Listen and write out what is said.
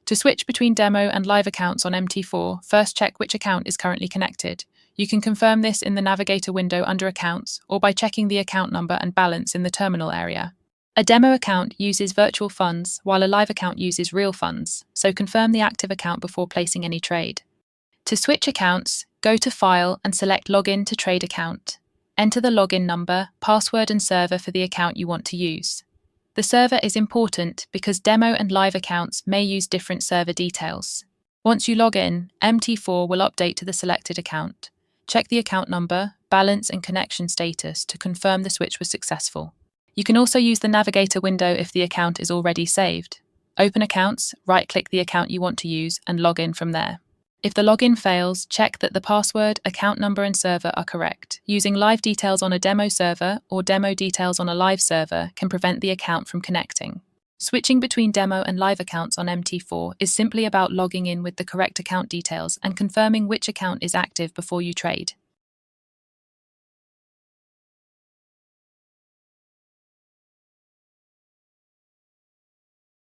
To switch between demo and live accounts on MT4, first check which account is currently connected. You can confirm this in the Navigator window under Accounts or by checking the account number and balance in the terminal area. A demo account uses virtual funds, while a live account uses real funds, so confirm the active account before placing any trade. To switch accounts, go to File and select Login to Trade Account. Enter the login number, password and server for the account you want to use. The server is important because demo and live accounts may use different server details. Once you log in, MT4 will update to the selected account. Check the account number, balance and connection status to confirm the switch was successful. You can also use the Navigator window if the account is already saved. Open Accounts, right-click the account you want to use and log in from there. If the login fails, check that the password, account number and server are correct. Using live details on a demo server or demo details on a live server can prevent the account from connecting. Switching between demo and live accounts on MT4 is simply about logging in with the correct account details and confirming which account is active before you trade.